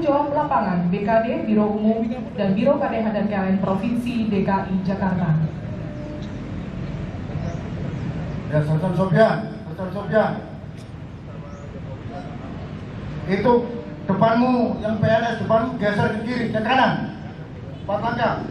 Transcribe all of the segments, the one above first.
Penanggung Jawab Lapangan BKD Biro Umum dan Biro KDH dan KLN Provinsi DKI Jakarta. Ya, Sersan Sofyan. Itu depanmu yang PNS, depanmu geser ke kiri, ke kanan. 4 langkah.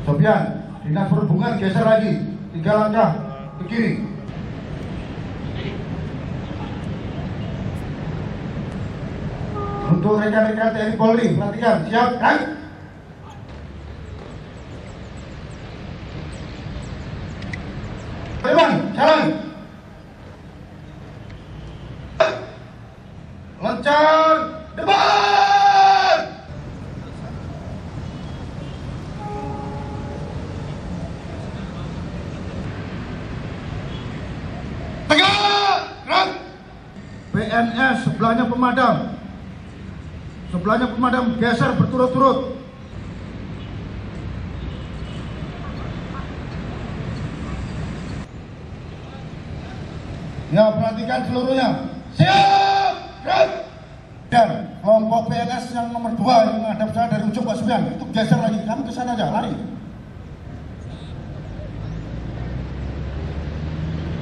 Sofyan, Dinas Perhubungan geser lagi 3 langkah ke kiri. Untuk rekan-rekan TNI Polri, perhatikan, siap, kan? Depan, jalan. Lancar, depan. Tegak, gerak. PNS sebelahnya pemadam. Sebelahnya pemadam geser berturut-turut. Ya, perhatikan seluruhnya. Siap, gerak. Dan kelompok PNS yang nomor 2 yang menghadap saya dari ujung Pak Sofyan, itu geser lagi. Kamu ke sana aja, lari.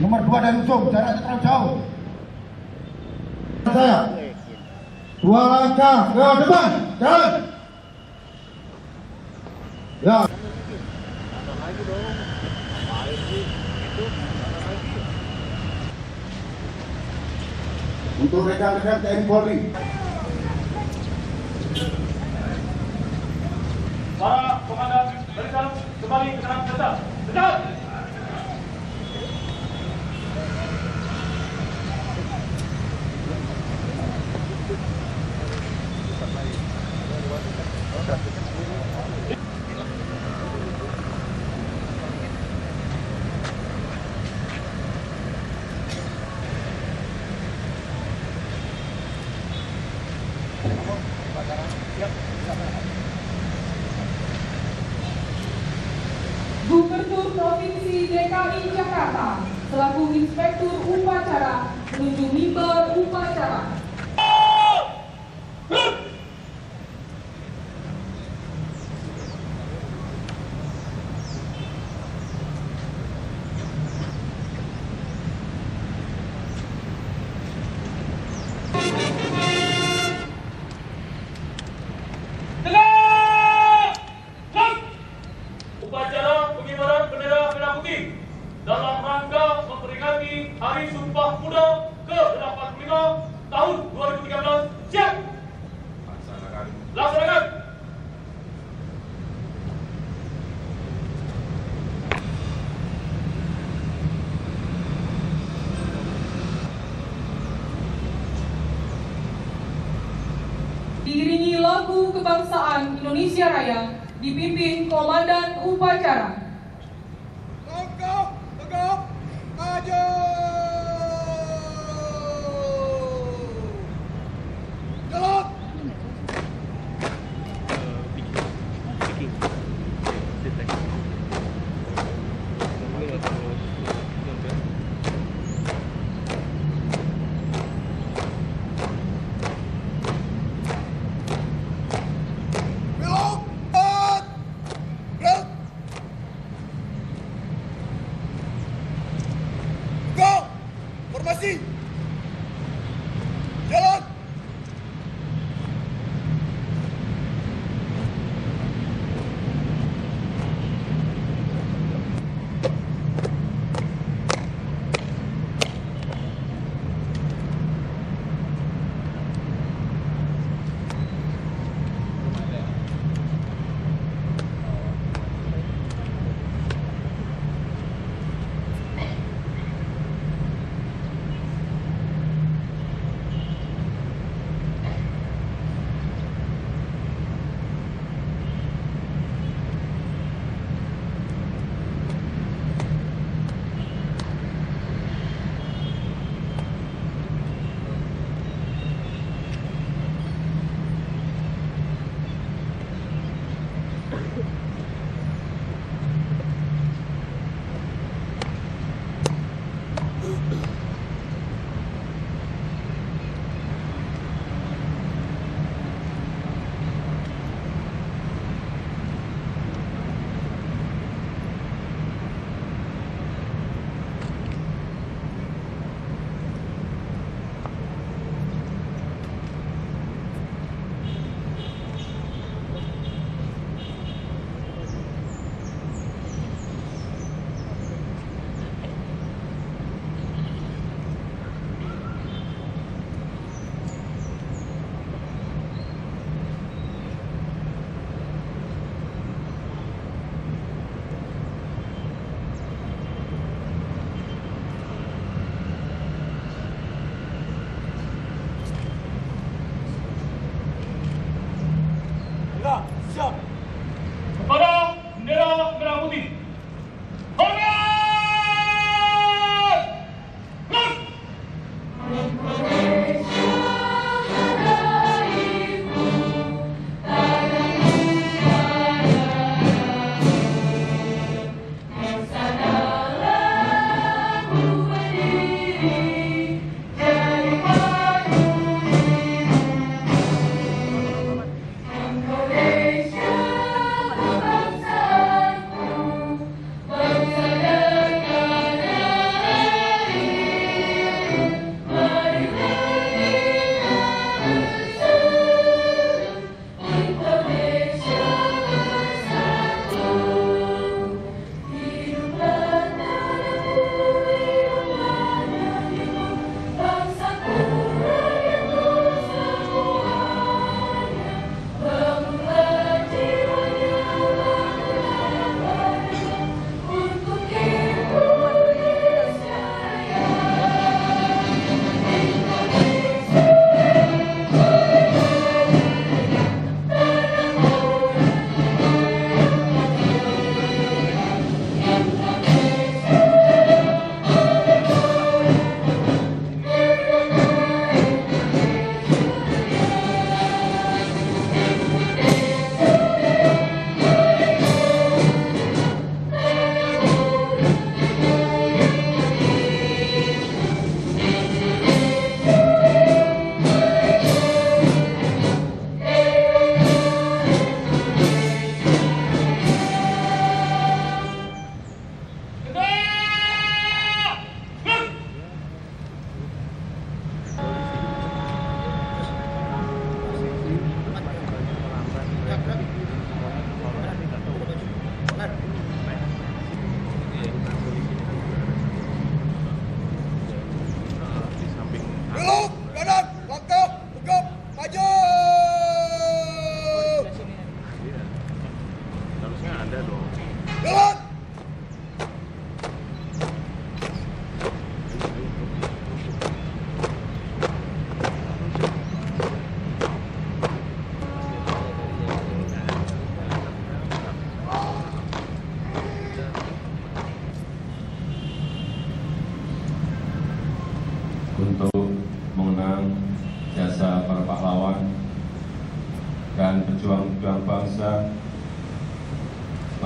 Nomor 2 dari ujung, jaraknya terlalu jauh. Saya 2 langkah ke depan, jalan. Ya. Untuk rekan-rekan TNI Polri. Para komandan barisan kembali ke dalam kereta. Cepat! Gubernur Provinsi DKI Jakarta selaku Inspektur Upacara menuju mimbar upacara. Upacara pengibaran bendera merah putih dalam rangka memperingati Hari Sumpah Pemuda ke-85 tahun 2013. Siap! Laksanakan! Diiringi lagu kebangsaan Indonesia Raya dipimpin Komandan Upacara. Langkah tegap maju. Jalan. Belok. Gerak. Go. Formasi. Jalan.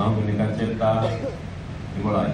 Menghentikan cipta dimulai.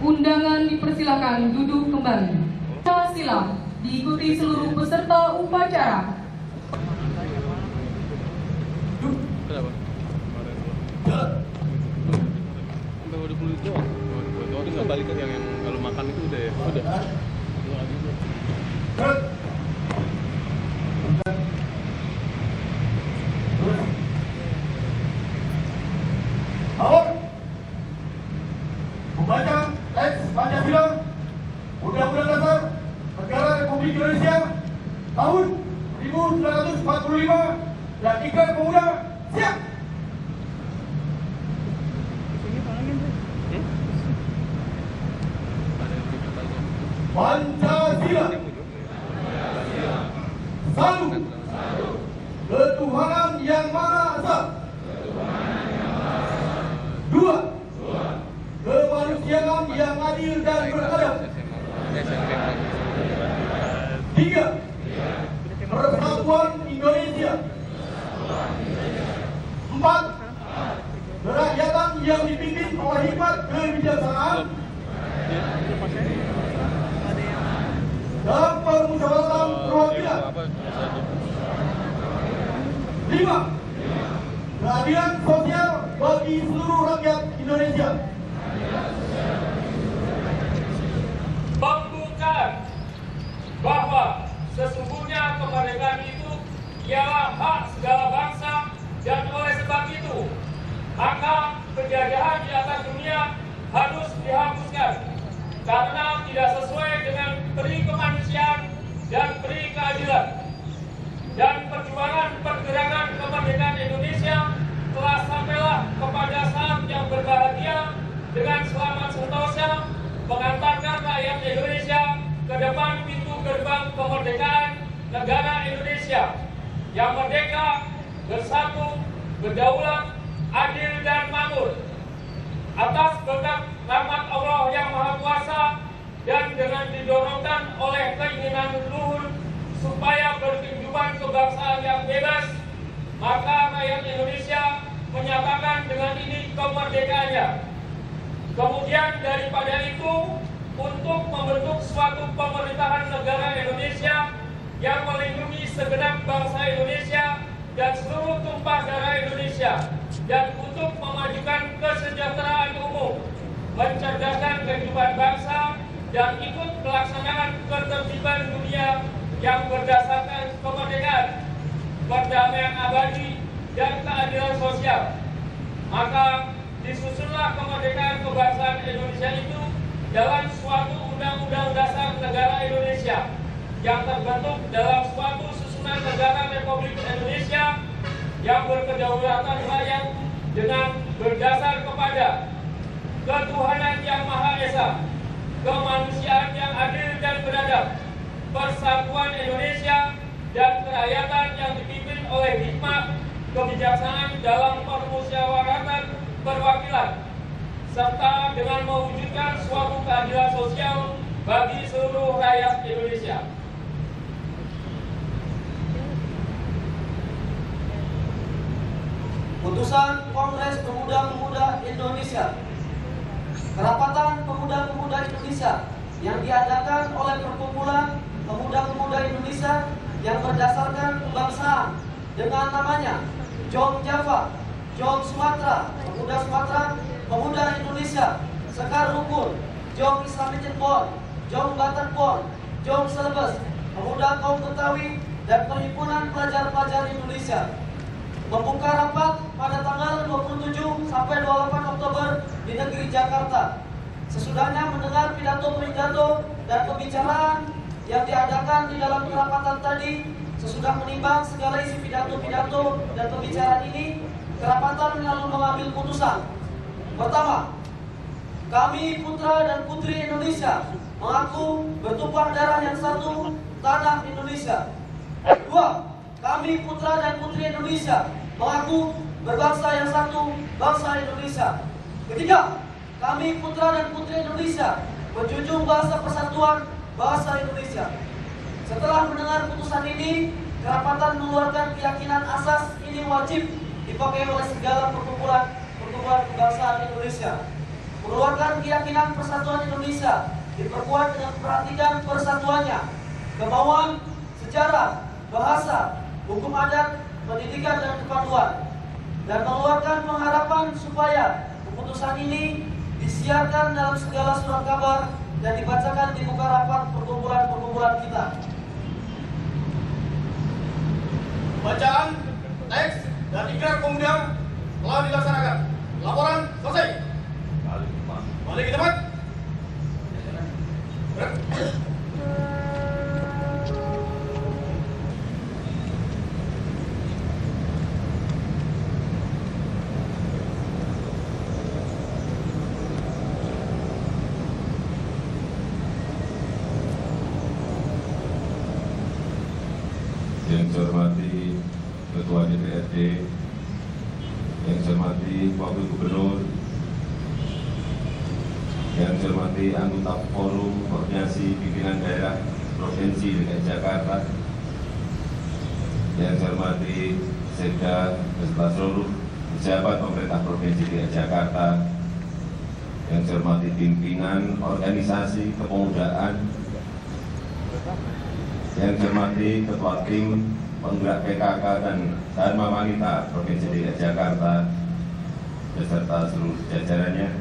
Undangan dipersilakan duduk kembali. Sila diikuti seluruh peserta upacara. Sampai 20 doang. Tapi nggak balik kan yang kalau makan itu udah. Awal membaca teks Pancasila Undang-Undang Dasar Negara Republik Indonesia tahun 1945 dan Ikrar Pemuda. Siap. Pancasila. Satu. Ketuhanan Yang Maha Esa. Dua. Kemanusiaan yang adil dan beradab. Tiga. Persatuan Indonesia. Empat. Kerakyatan yang dipimpin oleh hikmat kebijaksanaan dalam permusyawaratan perwakilan. Lima. Keadilan sosial bagi seluruh rakyat Indonesia. Membuktikan bahwa sesungguhnya kemerdekaan itu ialah hak segala bangsa, dan oleh sebab itu maka penjajahan di atas dunia harus dihapuskan karena tidak sesuai dengan peri kemanusiaan dan peri keadilan. Dan perjuangan pergerakan kemerdekaan Indonesia telah sampailah kepada saat yang berbahagia dengan selamat sentosa mengantarkan rakyat Indonesia ke depan pintu gerbang kemerdekaan negara Indonesia yang merdeka, bersatu, berdaulat, adil dan makmur. Atas berkat rahmat Allah yang Maha Kuasa dan dengan didorongkan oleh keinginan luhur supaya berkehidupan kebangsaan yang bebas, maka rakyat Indonesia menyatakan dengan ini kemerdekaannya. Kemudian daripada itu, untuk membentuk suatu pemerintahan negara Indonesia yang melindungi segenap bangsa Indonesia dan seluruh tumpah darah Indonesia, dan untuk memajukan kesejahteraan umum, mencerdaskan kehidupan bangsa, dan ikut melaksanakan ketertiban dunia yang berdasarkan kemerdekaan, perdamaian abadi, dan keadilan sosial. Maka disusunlah kemerdekaan kebangsaan Indonesia itu dalam suatu undang-undang dasar negara Indonesia yang terbentuk dalam suatu susunan negara Republik Indonesia yang berkedaulatan rakyat dengan berdasar kepada ketuhanan yang Maha Esa, kemanusiaan yang adil dan beradab, persatuan Indonesia, dan kerakyatan yang dipimpin oleh hikmat kebijaksanaan dalam permusyawaratan perwakilan, serta dengan mewujudkan suatu keadilan sosial bagi seluruh rakyat Indonesia. Putusan Kongres Pemuda-Pemudi Indonesia. Kerapatan Pemuda-Pemudi Indonesia yang diadakan oleh Perkumpulan Pemuda-Pemudi Indonesia yang berdasarkan kebangsaan dengan namanya Jom Java, Jom Sumatera, Pemuda Sumatera, Pemuda Indonesia, Sekar Rukun, Jom Islamic Pon, Jom Batak Pon, Jom Selebes, Pemuda Kaum Betawi, dan Perhimpunan Pelajar-Pelajar Indonesia membuka rapat pada tanggal 27 sampai 28 Oktober di negeri Jakarta Sesudahnya mendengar pidato-pidato dan pembicaraan yang diadakan di dalam kerapatan tadi, sesudah menimbang segala isi pidato-pidato dan pembicaraan ini, kerapatan lalu mengambil putusan. Pertama, kami putra dan putri Indonesia mengaku bertumpah darah yang satu, tanah Indonesia. Dua, kami putra dan putri Indonesia mengaku berbangsa yang satu, bangsa Indonesia. Ketiga, kami putra dan putri Indonesia menjunjung bahasa persatuan, bahasa Indonesia. Setelah mendengar putusan ini, kerapatan mengeluarkan keyakinan asas ini wajib dipakai oleh segala perkumpulan kebangsaan Indonesia. Mengeluarkan keyakinan persatuan Indonesia diperkuat dengan memperhatikan persatuannya, kemauan, sejarah, bahasa, hukum adat, pendidikan dan kepaduan, dan mengeluarkan pengharapan supaya keputusan ini disiarkan dalam segala surat kabar dan dibacakan di muka rapat perkumpulan kita. Bacaan, teks, dan ikrar pemuda telah dilaksanakan. Laporan selesai. Balik ke tempat. Yang saya hormati Ketua DPRD, yang saya hormati Wakil Gubernur, yang saya hormati anggota Forum Koordinasi Pimpinan Daerah Provinsi DKI Jakarta, yang saya hormati Sekda beserta seluruh pejabat pemerintah Provinsi DKI Jakarta, yang saya hormati pimpinan organisasi kepemudaan, yang saya hormati Ketua Tim Penggerak PKK dan Dharma Wanita Provinsi DKI Jakarta beserta seluruh jajarannya,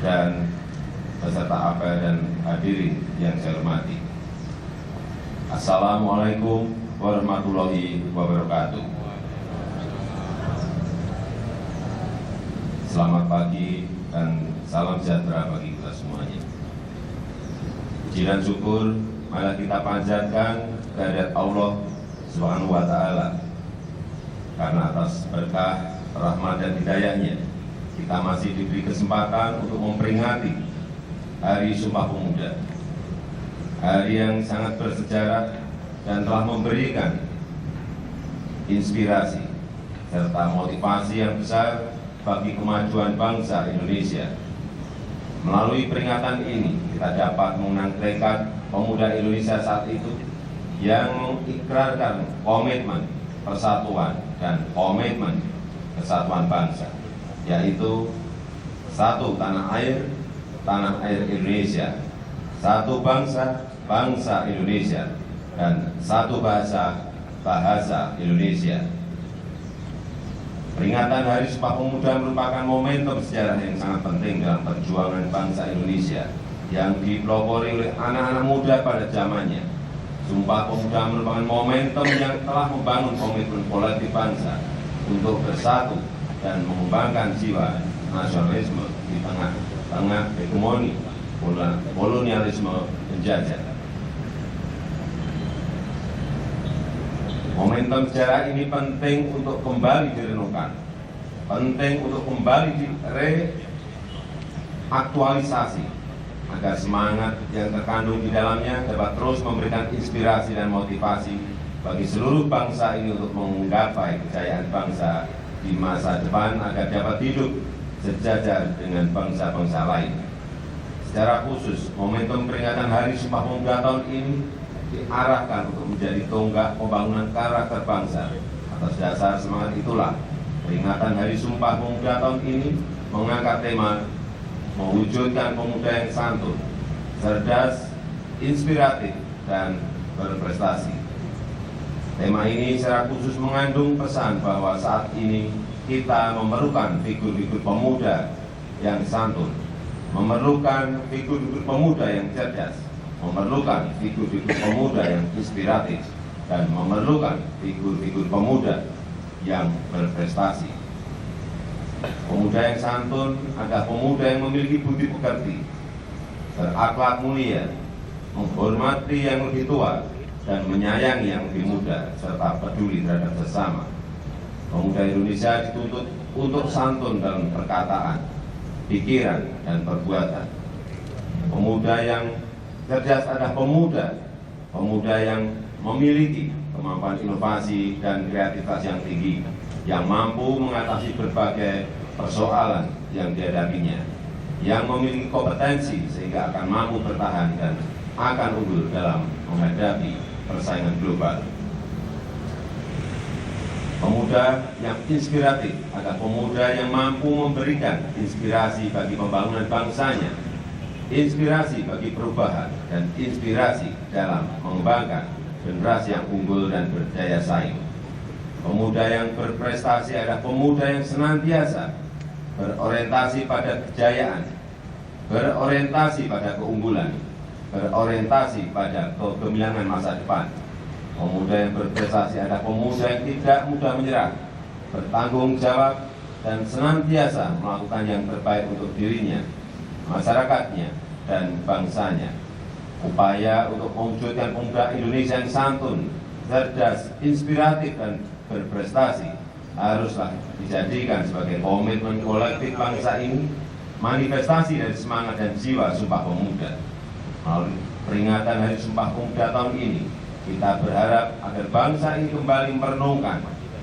dan peserta apel dan hadirin yang saya hormati. Assalamualaikum warahmatullahi wabarakatuh. Selamat pagi dan salam sejahtera bagi kita semuanya. Puji dan syukur malah kita panjatkan kehadirat Allah Subhanahu wa Ta'ala, karena atas berkah, rahmat dan hidayahnya kita masih diberi kesempatan untuk memperingati Hari Sumpah Pemuda, hari yang sangat bersejarah dan telah memberikan inspirasi serta motivasi yang besar bagi kemajuan bangsa Indonesia. Melalui peringatan ini kita dapat mengenang tekad pemuda Indonesia saat itu yang mengikrarkan komitmen persatuan dan komitmen kesatuan bangsa, yaitu satu tanah air Indonesia, satu bangsa, bangsa Indonesia, dan satu bahasa, bahasa Indonesia. Peringatan Hari Sumpah Pemuda merupakan momentum sejarah yang sangat penting dalam perjuangan bangsa Indonesia yang dipelopori oleh anak-anak muda pada zamannya. Sumpah Pemuda merupakan momentum yang telah membangun komitmen politik bangsa untuk bersatu dan mengembangkan jiwa nasionalisme di tengah hegemoni kolonialisme penjajah. Momentum sejarah ini penting untuk kembali direnungkan, penting untuk kembali direaktualisasi, agar semangat yang terkandung di dalamnya dapat terus memberikan inspirasi dan motivasi bagi seluruh bangsa ini untuk menggapai kejayaan bangsa di masa depan agar dapat hidup sejajar dengan bangsa-bangsa lain. Secara khusus, momentum peringatan Hari Sumpah Pemuda tahun ini diarahkan untuk menjadi tonggak pembangunan karakter bangsa. Atas dasar semangat itulah, peringatan Hari Sumpah Pemuda tahun ini mengangkat tema mewujudkan pemuda yang santun, cerdas, inspiratif, dan berprestasi. Tema ini secara khusus mengandung pesan bahwa saat ini kita memerlukan figur-figur pemuda yang santun, memerlukan figur-figur pemuda yang cerdas, memerlukan figur-figur pemuda yang inspiratif, dan memerlukan figur-figur pemuda yang berprestasi. Pemuda yang santun adalah pemuda yang memiliki budi pekerti, berakhlak mulia, menghormati yang lebih tua, dan menyayangi yang lebih muda, serta peduli terhadap sesama. Pemuda Indonesia dituntut untuk santun dalam perkataan, pikiran, dan perbuatan. Pemuda yang cerdas adalah pemuda yang memiliki kemampuan inovasi dan kreativitas yang tinggi, yang mampu mengatasi berbagai persoalan yang dihadapinya, yang memiliki kompetensi sehingga akan mampu bertahan dan akan unggul dalam menghadapi persaingan global. Pemuda yang inspiratif adalah pemuda yang mampu memberikan inspirasi bagi pembangunan bangsanya, inspirasi bagi perubahan, dan inspirasi dalam mengembangkan generasi yang unggul dan berdaya saing. Pemuda yang berprestasi adalah pemuda yang senantiasa berorientasi pada kejayaan, berorientasi pada keunggulan, berorientasi pada kegemilangan masa depan. Pemuda yang berprestasi adalah pemuda yang tidak mudah menyerah, bertanggung jawab, dan senantiasa melakukan yang terbaik untuk dirinya, masyarakatnya, dan bangsanya. Upaya untuk mewujudkan pemuda Indonesia yang santun, cerdas, inspiratif, dan berprestasi haruslah dijadikan sebagai komitmen kolektif bangsa ini, manifestasi dari semangat dan jiwa Sumpah Pemuda. Melalui peringatan Hari Sumpah Pemuda tahun ini, kita berharap agar bangsa ini kembali merenungkan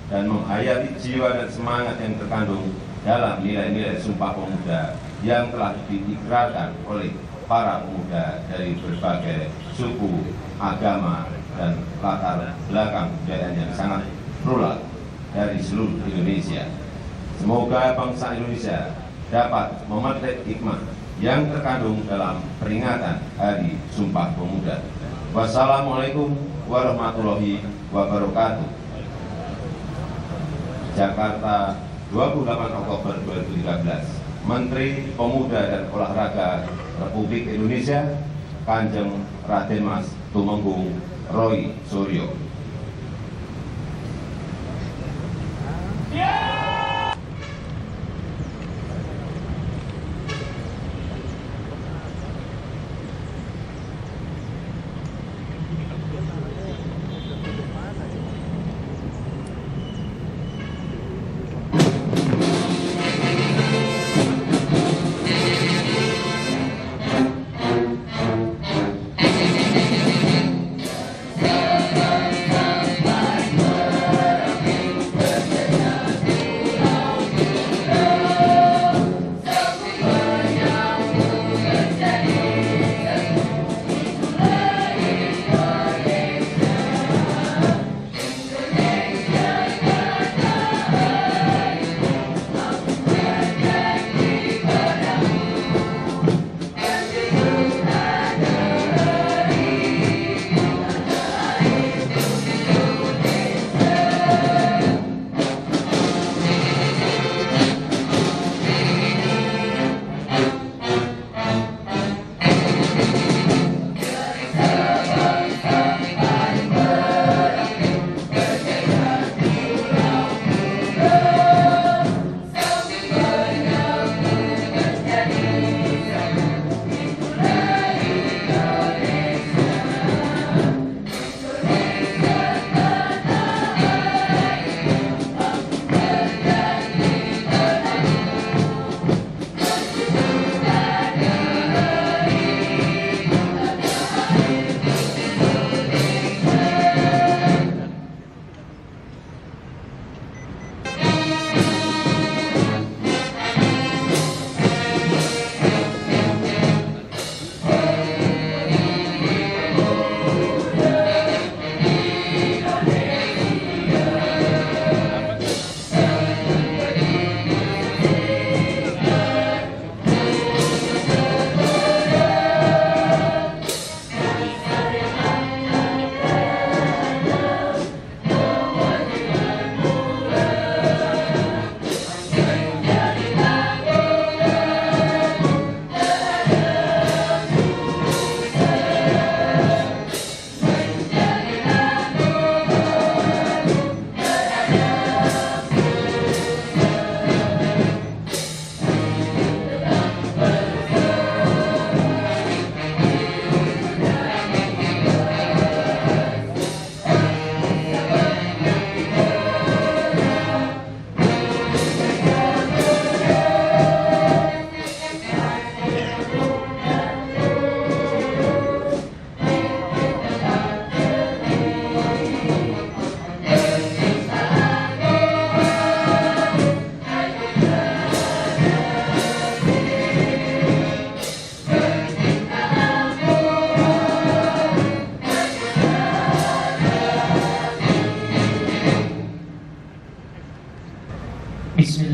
dan menghayati jiwa dan semangat yang terkandung dalam nilai-nilai Sumpah Pemuda yang telah diikrarkan oleh para pemuda dari berbagai suku, agama, dan latar belakang kebudayaan yang sangat plural dari seluruh Indonesia. Semoga bangsa Indonesia dapat memetik hikmah yang terkandung dalam peringatan Hari Sumpah Pemuda. Wassalamualaikum warahmatullahi wabarakatuh. Jakarta, 28 Oktober 2013. Menteri Pemuda dan Olahraga Republik Indonesia, Kanjeng Raden Mas Tumenggung Roy Suryo.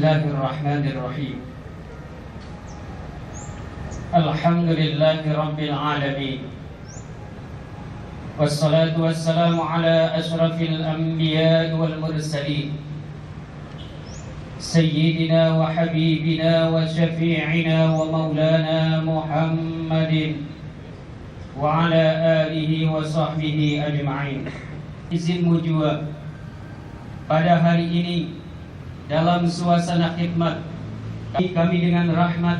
Bismillahirrahmanirrahim. Alhamdulillahi Rabbil Alamin. Wassalatu wassalamu ala ashrafil anbiya wal mursalin Sayyidina wa habibina wa syafi'ina wa maulana Muhammadin wa ala alihi wa sahbihi ajma'in. Izin mujua pada hari ini dalam suasana khidmat kami dengan rahmat,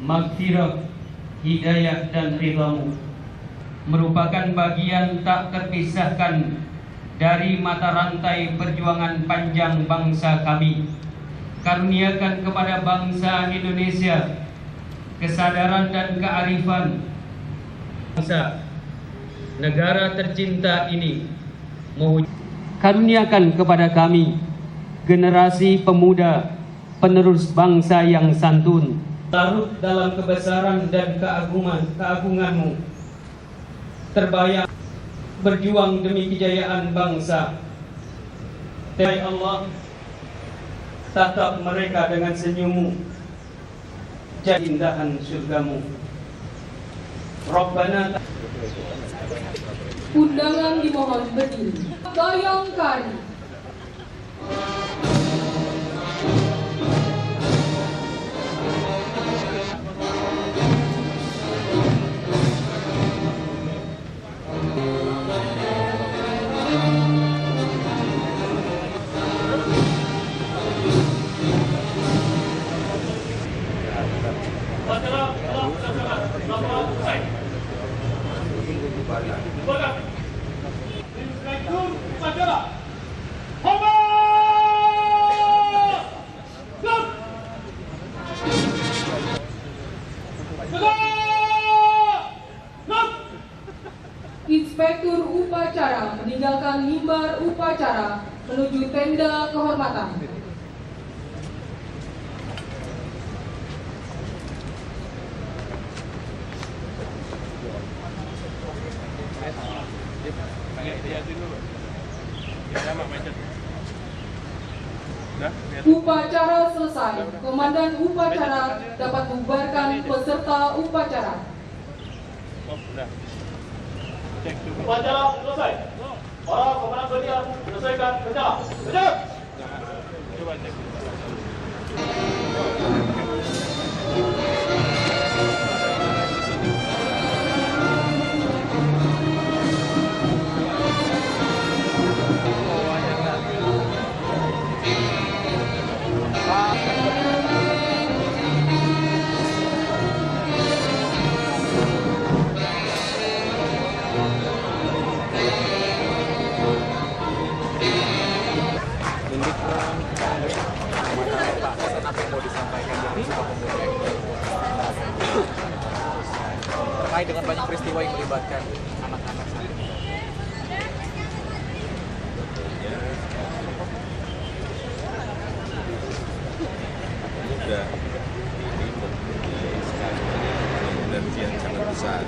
maghfirah, hidayah dan ridhamu merupakan bagian tak terpisahkan dari mata rantai perjuangan panjang bangsa kami. Karuniakan kepada bangsa Indonesia kesadaran dan kearifan bangsa negara tercinta ini. Karuniakan kepada kami generasi pemuda penerus bangsa yang santun, larut dalam kebesaran dan keagunganmu, terbayang berjuang demi kejayaan bangsa. Ya Allah, tatap mereka dengan senyummu, jadi indahan surgamu. Rabbana. Undangan dimohon berdiri. Bayangkari. Upacara telah dilaksanakan. Laporan selesai. Bubarkan. Inspektur upacara. Hormat! Siap! Tegak! Siap! Inspektur upacara meninggalkan mimbar upacara menuju tenda kehormatan. Upacara selesai. Komandan upacara dapat membubarkan peserta upacara. Upacara selesai. Para komandan berdiam selesaikan kerja. Kerja! Terkait dengan banyak peristiwa yang melibatkan anak-anak saat ini. Muda ini mempunyai sekali energi yang sangat besar,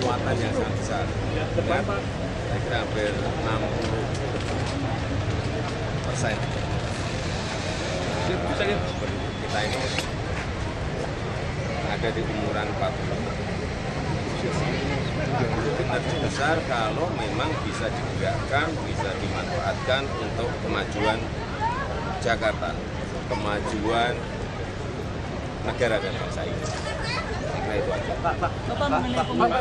kekuatan yang sangat besar. Saya kira hampir 60%. Kita ini ada di umuran 40. Energi besar kalau memang bisa digerakkan, bisa dimanfaatkan untuk kemajuan Jakarta, kemajuan negara dan bangsa ini. Nah itu aja. Bapak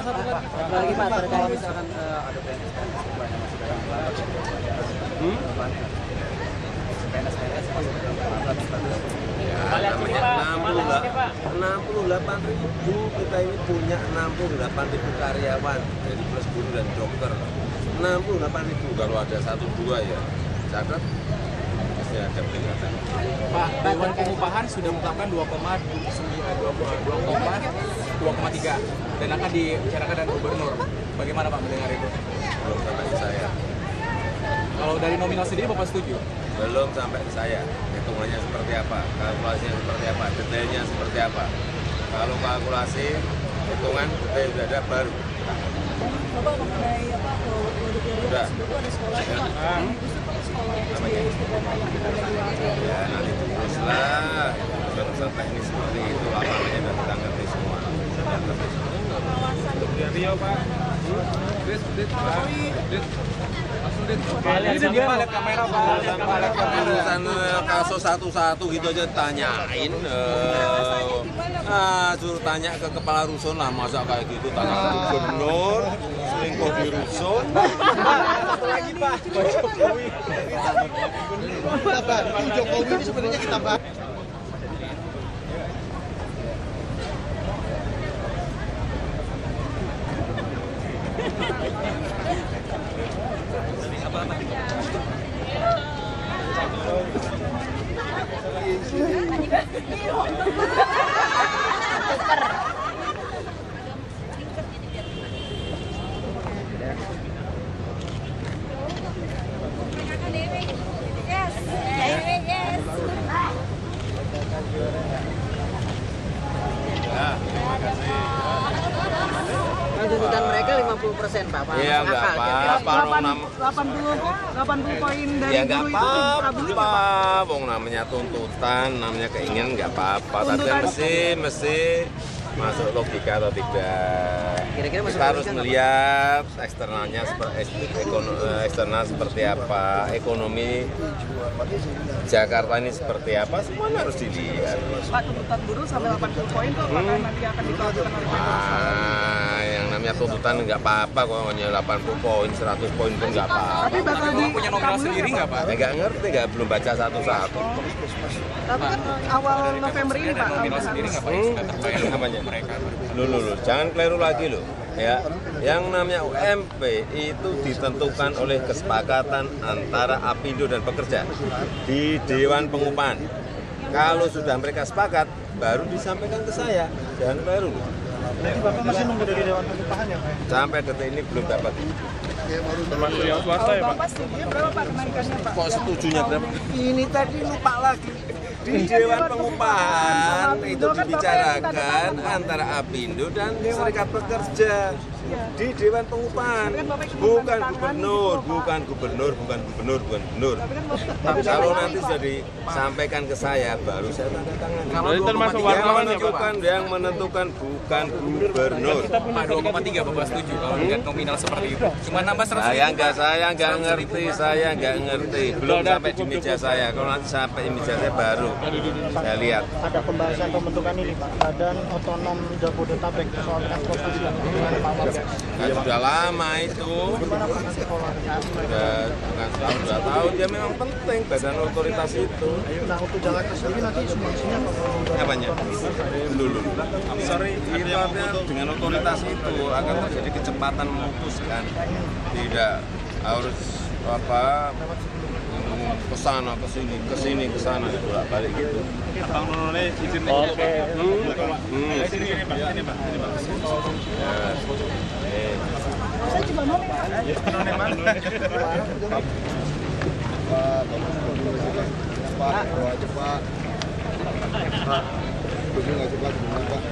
satu lagi Pak, terkait misalkan ada PNS banyak masih dalam PNS masih dalam Ya, namanya 68.000, kita ini punya 68.000 karyawan dari plus guru dan dokter. 68.000, kalau ada 1-2 ya catat pasti ada peningkatan. Pak, Dewan Pengupahan sudah menetapkan 2,3 dan akan dibicarakan dengan gubernur. Bagaimana Pak mendengar itu? Belum sampai ke saya. Kalau dari nominal sendiri Bapak setuju? Belum sampai ke saya. Hitungannya seperti apa, kalkulasinya seperti apa, detailnya seperti apa. Kalau kalkulasi, hitungan detail sudah ada baru. Bapak mengenai apa produk Sudah. itu ada sekolah Ya nanti teruslah urusan teknis seperti itu, lapangannya sudah kita ngerti semua. Rio Pak. Lihat kamera Pak. Urusan kasus satu-satu gitu aja tanyain. Suruh tanya ke kepala rusun lah, masa kayak gitu tanya ke gubernur, selingkuh di rusun. Satu lagi Pak, Jokowi. Jokowi ini sebenarnya kita bahas. Tuntutan mereka 50% Pak. Iya nggak apa-apa. 80 poin dari Ya nggak guru itu apa-apa. Wong namanya tuntutan, namanya keinginan nggak apa-apa. Tapi kan mesti masuk logika atau tidak. Kira-kira masuk Kita harus logika nggak, melihat eksternalnya eksternal seperti apa, ekonomi Jakarta ini seperti apa, semuanya harus dilihat. Pak, tuntutan buruh sampai 80 poin itu apakah nanti akan dilakukan oleh Yang namanya tuntutan nggak apa-apa, kalau hanya 80 poin, 100 poin pun nggak apa-apa. Tapi bakal Punya nominal sendiri nggak Pak? Nggak ngerti, belum baca satu-satu. Tapi kan awal November ini Pak. Nominal sendiri nggak Pak? Sudah terbayar Namanya? mereka. Loh, jangan keliru lagi loh. Ya, yang namanya UMP itu ditentukan oleh kesepakatan antara Apindo dan pekerja di Dewan Pengupahan. Kalau sudah mereka sepakat, baru disampaikan ke saya. Jangan keliru. Jadi Bapak masih nunggu dari Dewan Pengupahan ya Pak? Sampai detik ini belum dapat. Termasuk yang swasta ya Pak? Bapak setuju berapa Pak kenaikannya Pak? Kok setujunya berapa? Ini tadi lupa lagi. Di Dewan Pengupahan itu dibicarakan antara Apindo dan Serikat Pekerja di Dewan Pengupahan, bukan gubernur. Tapi kalau nanti sudah disampaikan ke saya, baru saya tanda tangan. Jadi termasuk wartawan ya Pak? Yang menentukan bukan gubernur. Pak 2,3 Bapak setuju kalau lihat nominal seperti itu. Cuma nambah 100 Saya nggak ngerti. Belum sampai di meja saya. Kalau nanti sampai di meja saya baru saya lihat. Ada pembahasan pembentukan ini Pak, Badan Otonom Jabodetabek soal transportasi dengan Pak Wapres. Kan sudah lama itu. Sudah bukan setahun 2 tahun. Ya memang penting badan otoritas itu. Nah untuk Jakarta sendiri nanti sumbangsihnya Pak? Apanya? Dulu. Itu artinya dengan otoritas itu akan terjadi kecepatan memutuskan. Tidak harus kesana kesini kesana bolak-balik gitu. Bang Nonone izin. Oke. Sini Pak. Saya cuma mau Pak.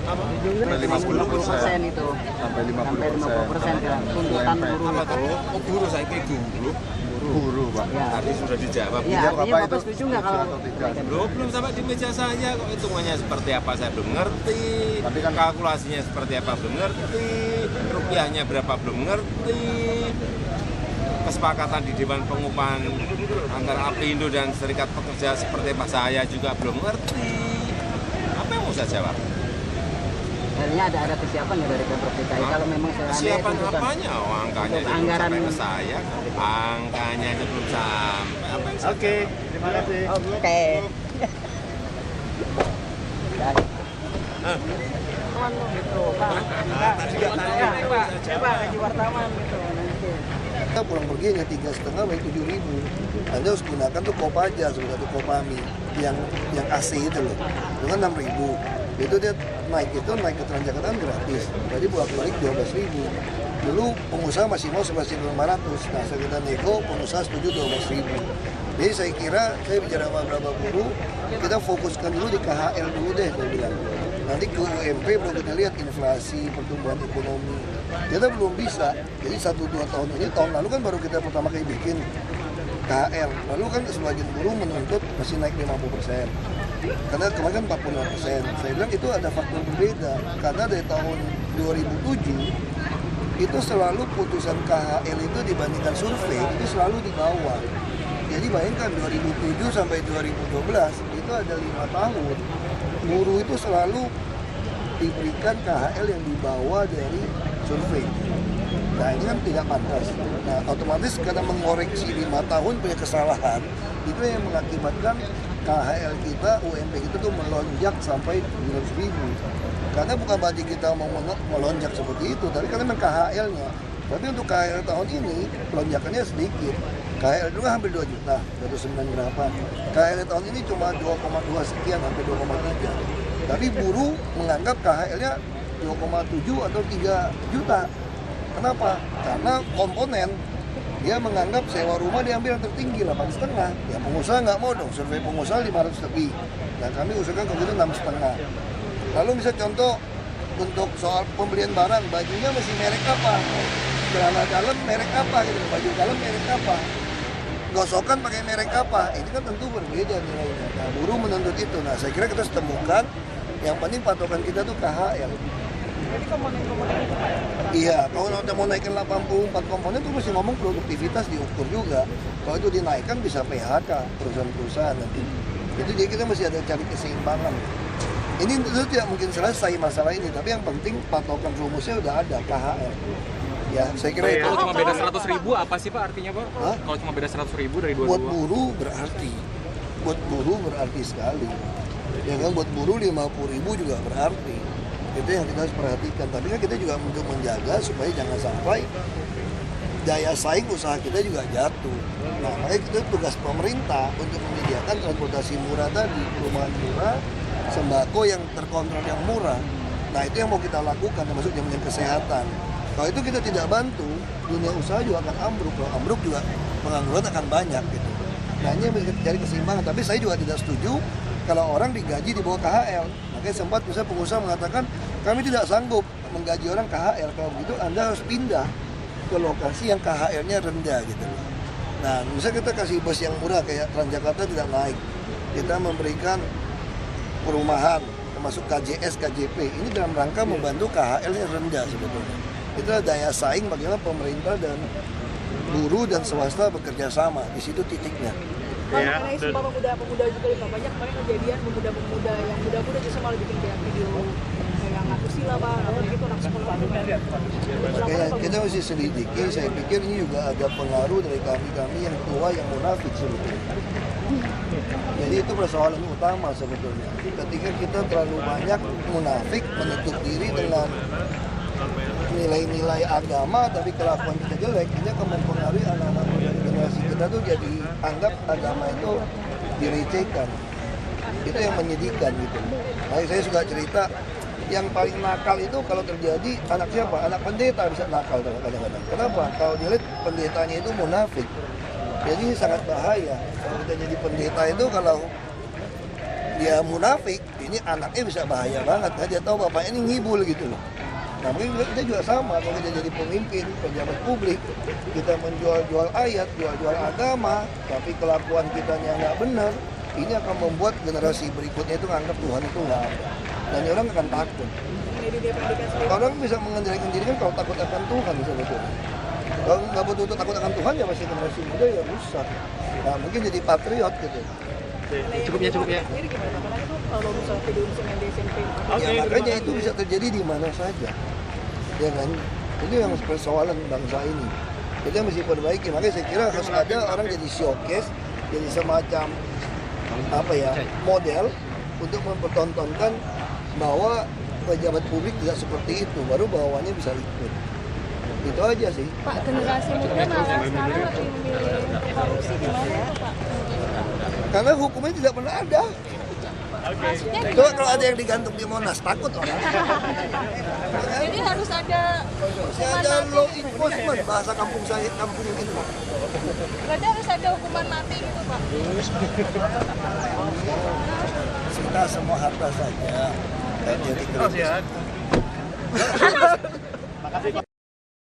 Sampai 50% itu. Sampai 50% ya. Tuntutan buruh. Guru saya kayak guru Pak. Tadi sudah dijawab. Ya, artinya Bapak setuju nggak kalau Belum sampai di meja saya kok, hitungannya seperti apa saya belum ngerti. Tapi kan kalkulasinya seperti apa belum ngerti. Rupiahnya berapa belum ngerti. Kesepakatan di Dewan Pengupahan antara Apindo dan Serikat Pekerja seperti apa saya juga belum ngerti. Apa yang mau saya jawab? Artinya ada kesiapan ya dari Pemprov DKI kalau memang Kesiapan apanya? Angkanya itu belum anggaran sampai ke saya. Angkanya itu belum sampai. Apa yang Oke, terima kasih. Oke. Gitu, Pak. Pak, gaji wartawan gitu. Kita pulang pergi hanya 3,5 baik 7.000. Anda harus gunakan tuh Kopaja, satu Kopami yang AC itu loh. Itu kan 6.000. Itu dia naik ke Transjakarta gratis. Jadi bolak-balik 12.000. Dulu pengusaha masih mau 11.500. Nah, setelah kita nego, pengusaha setuju 12.000. Jadi saya kira, saya bicara sama beberapa buruh, kita fokuskan dulu di KHL dulu deh, saya bilang. Nanti ke UMP baru kita lihat inflasi, pertumbuhan ekonomi. Kita belum bisa. Jadi 1-2 tahun ini, tahun lalu kan baru kita pertama kali bikin. KHL. Lalu kan sebagian buruh menuntut masih naik 50%. Karena kemarin kan 45%. Saya bilang itu ada faktor berbeda. Karena dari tahun 2007 itu selalu putusan KHL itu dibandingkan survei itu selalu di bawah. Jadi bayangkan 2007 sampai 2012 itu ada 5 tahun. Buruh itu selalu diberikan KHL yang di bawah dari survei. Nah ini kan tidak pantas. Nah otomatis karena mengoreksi 5 tahun punya kesalahan, itu yang mengakibatkan KHL kita, UMP kita tuh melonjak sampai 200.000. Karena bukan berarti kita mau melonjak seperti itu, tapi karena memang KHL-nya. Tapi untuk KHL tahun ini, lonjakannya sedikit. KHL itu kan hampir 2 juta, 29 berapa. KHL tahun ini cuma 2,2 sekian, hampir 2,3. Tapi buruh menganggap KHL-nya 2,7 atau 3 juta. Kenapa? Karena komponen, dia menganggap sewa rumah diambil yang tertinggi 8,5. Ya pengusaha nggak mau dong, survei pengusaha 500 lebih. Nah kami usulkan kalau gitu 6,5. Lalu bisa contoh untuk soal pembelian barang, bajunya masih merek apa? Celana dalam merek apa gitu, baju dalam merek apa? Gosokan pakai merek apa? Ini kan tentu berbeda nilainya. Nah, buruh menuntut itu. Nah, saya kira kita harus temukan yang penting patokan kita tuh KHL. Jadi komponen-komponen itu Pak? Iya, kalau udah mau naikin 84 komponen itu mesti ngomong produktivitas diukur juga. Kalau itu dinaikkan bisa PHK perusahaan-perusahaan nanti. Itu jadi kita mesti ada cari keseimbangan. Ini tentu tidak mungkin selesai masalah ini, tapi yang penting patokan rumusnya udah ada KHL. Ya, saya kira itu. Kalau cuma beda 100.000 apa sih Pak artinya Pak? Kalau cuma beda 100.000 dari 22? Buat buruh berarti sekali. Ya kan buat buruh 50.000 juga berarti. Itu yang kita harus perhatikan. Tapi kan kita juga untuk menjaga supaya jangan sampai daya saing usaha kita juga jatuh. Nah, makanya kita tugas pemerintah untuk menyediakan transportasi murah tadi, perumahan murah, sembako yang terkontrol yang murah. Nah, itu yang mau kita lakukan, termasuk jaminan kesehatan. Kalau itu kita tidak bantu, dunia usaha juga akan ambruk. Kalau ambruk juga pengangguran akan banyak gitu. Nah, ini yang cari keseimbangan. Tapi saya juga tidak setuju kalau orang digaji di bawah KHL. Makanya sempat misalnya pengusaha mengatakan, kami tidak sanggup menggaji orang KHL. Kalau begitu Anda harus pindah ke lokasi yang KHL-nya rendah gitu. Nah, misalnya kita kasih bus yang murah kayak Transjakarta tidak naik. Kita memberikan perumahan, termasuk KJS, KJP. Ini dalam rangka membantu KHL-nya rendah sebetulnya. Itu daya saing bagaimana pemerintah dan buruh dan swasta bekerja sama. Di situ titiknya. Ya, mengenai Sumpah Pemuda juga Pak, banyak kemarin kejadian pemuda-pemuda yang muda-muda justru malah bikin kayak video yang ngatur sila Pak, atau gitu anak sekolah. Kita mesti selidiki, saya pikir ini juga ada pengaruh dari kami yang tua yang munafik sebetulnya. Jadi itu persoalan utama sebetulnya. Ketika kita terlalu banyak munafik menutup diri dengan nilai-nilai agama tapi kelakuan kita jelek, ini akan mempengaruhi anak-anak generasi kita tuh jadi anggap agama itu direcehkan. Itu yang menyedihkan gitu. Nah, saya suka cerita yang paling nakal itu kalau terjadi anak siapa? Anak pendeta bisa nakal kadang-kadang. Kenapa? Kalau dilihat pendetanya itu munafik. Jadi sangat bahaya. Kalau kita jadi pendeta itu kalau dia munafik, ini anaknya bisa bahaya banget. Nah, dia tahu bapaknya ini ngibul gitu loh. Nah mungkin kita juga sama, kalau kita jadi pemimpin, pejabat publik, kita menjual-jual ayat, jual-jual agama, tapi kelakuan kitanya nggak benar, ini akan membuat generasi berikutnya itu nganggap Tuhan itu nggak ada. Dan orang akan takut. Orang bisa mengendalikan diri kan kalau takut akan Tuhan sebetulnya. Kalau nggak betul-betul takut akan Tuhan ya pasti generasi muda ya rusak. Nah mungkin jadi patriot gitu. Cukup ya. Ya makanya itu bisa terjadi di mana saja. Ya kan? Itu yang persoalan bangsa ini. Kita mesti perbaiki. Makanya saya kira harus ada orang jadi showcase, jadi semacam model untuk mempertontonkan bahwa pejabat publik tidak seperti itu, baru bawaannya bisa ikut. Itu aja sih. Pak, generasi muda malah sekarang lebih memilih korupsi, gimana ya Pak? Karena hukumnya tidak pernah ada. Coba kalau ada yang digantung di Monas, takut orang. Jadi harus ada law enforcement, bahasa kampung saya, kampung ini. Berarti harus ada hukuman mati gitu Pak? Kita semua harta saja. Dan jadi kritis. Makasih.